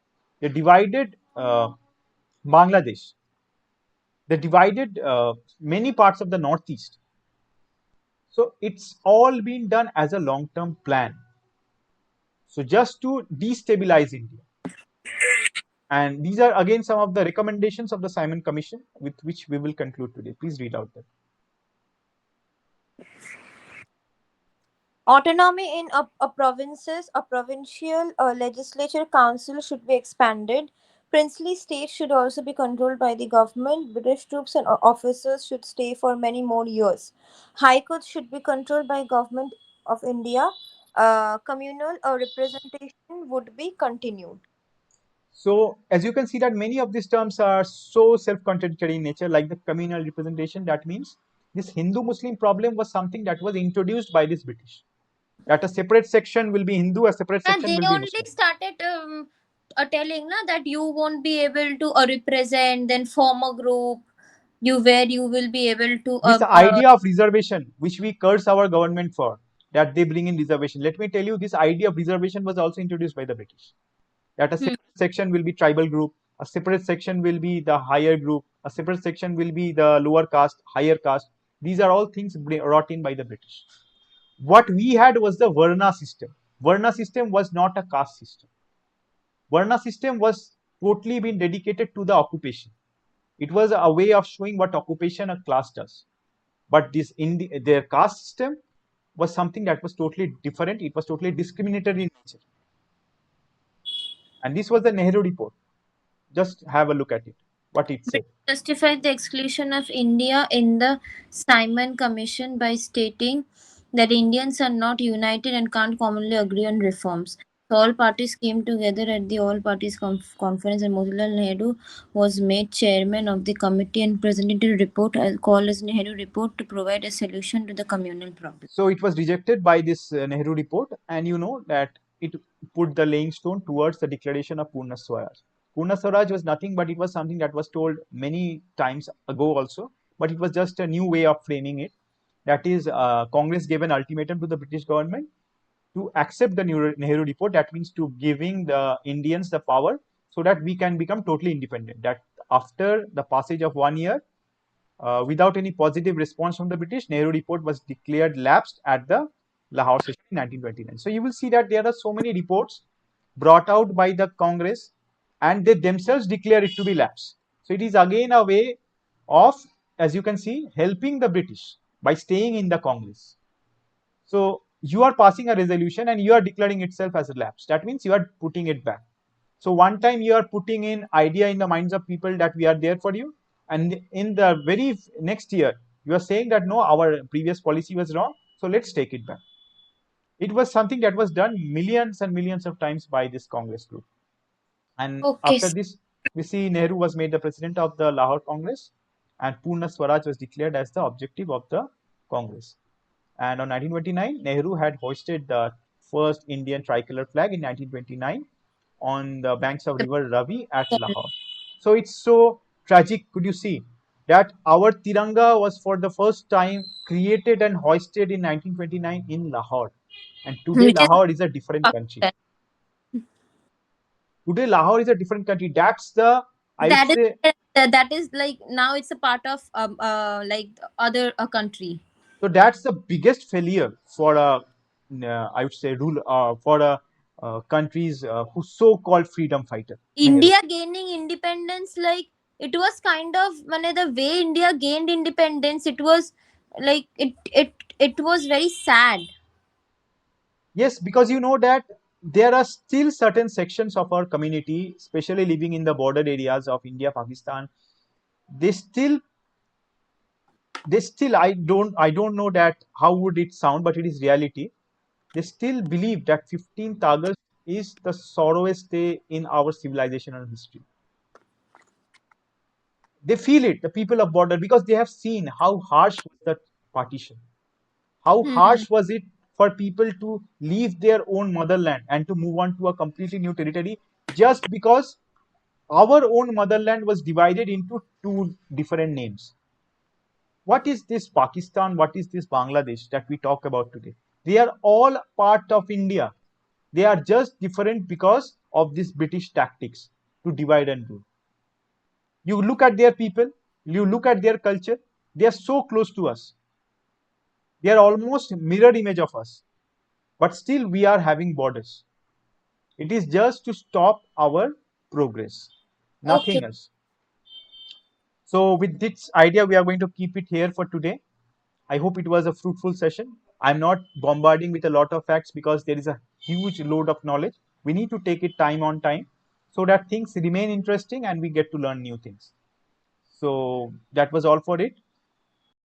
They divided Bangladesh. They divided many parts of the Northeast. So it's all been done as a long-term plan. So just to destabilize India. And these are again some of the recommendations of the Simon Commission with which we will conclude today. Please read out them. Autonomy in a provinces, a provincial legislature council should be expanded. Princely states should also be controlled by the government. British troops and officers should stay for many more years. High courts should be controlled by government of India. Communal representation would be continued. So as you can see that many of these terms are so self-contradictory in nature, like the communal representation. That means this Hindu-Muslim problem was something that was introduced by this British. That a separate section will be Hindu, a separate And section they will be only Muslim. started telling na, that you won't be able to represent, then form a group, you where you will be able to This idea of reservation, which we curse our government for, that they bring in reservation. Let me tell you, this idea of reservation was also introduced by the British. That a hmm. separate section will be tribal group, a separate section will be the higher group, a separate section will be the lower caste, higher caste. These are all things brought in by the British. What we had was the Varna system. Varna system was not a caste system. Varna system was totally been dedicated to the occupation. It was a way of showing what occupation a class does. But this their caste system was something that was totally different. It was totally discriminatory in nature. And this was the Nehru report. Just have a look at it, what it said. British justified the exclusion of India in the Simon Commission by stating that Indians are not united and can't commonly agree on reforms. So all parties came together at the All Parties Conference, and Motilal Nehru was made chairman of the committee and presented a report called as Nehru Report to provide a solution to the communal problem. So it was rejected by this Nehru report, and you know that it put the laying stone towards the declaration of Purna Swaraj. Purna Swaraj was nothing but it was something that was told many times ago also, but it was just a new way of framing it. That is, Congress gave an ultimatum to the British government to accept the Nehru report. That means to giving the Indians the power so that we can become totally independent. That after the passage of 1 year, without any positive response from the British, Nehru report was declared lapsed at the Lahore session in 1929. So you will see that there are so many reports brought out by the Congress and they themselves declare it to be lapsed. So it is again a way of, as you can see, helping the British by staying in the Congress. So you are passing a resolution and you are declaring itself as a lapse. That means you are putting it back. So one time you are putting in idea in the minds of people that we are there for you, and in the very next year you are saying that no, our previous policy was wrong, so let's take it back. It was something that was done millions and millions of times by this Congress group. And Okay. after this, we see Nehru was made the president of the Lahore Congress, and Purna Swaraj was declared as the objective of the Congress. And on 1929, Nehru had hoisted the first Indian tricolor flag in 1929 on the banks of river Ravi at Lahore. So it's so tragic. Could you see that our Tiranga was for the first time created and hoisted in 1929 in Lahore, and today Which is Lahore is a different country. Pakistan. Today Lahore is a different country. That's the, I would That is say, that is like now it's a part of like other a country. so that's the biggest failure for a, I would say, rule for a countries who so-called freedom fighter. Nehru. India gaining independence, like it was kind of the way India gained independence, it was like it was very sad. Yes, because you know that there are still certain sections of our community, especially living in the border areas of India, Pakistan. They still, I don't know that how would it sound, but it is reality. They still believe that 15th August is the sorriest day in our civilization and history. They feel it, the people of border, because they have seen how harsh was that partition. How Hmm. harsh was it for people to leave their own motherland and to move on to a completely new territory just because our own motherland was divided into two different names. What is this Pakistan? What is this Bangladesh that we talk about today? They are all part of India. They are just different because of these British tactics to divide and rule. You look at their people, you look at their culture, they are so close to us. They are almost mirror image of us. But still we are having borders. It is just to stop our progress, Okay. nothing else. So with this idea, we are going to keep it here for today. I hope it was a fruitful session. I'm not bombarding with a lot of facts because there is a huge load of knowledge. We need to take it time on time so that things remain interesting and we get to learn new things. So that was all for it.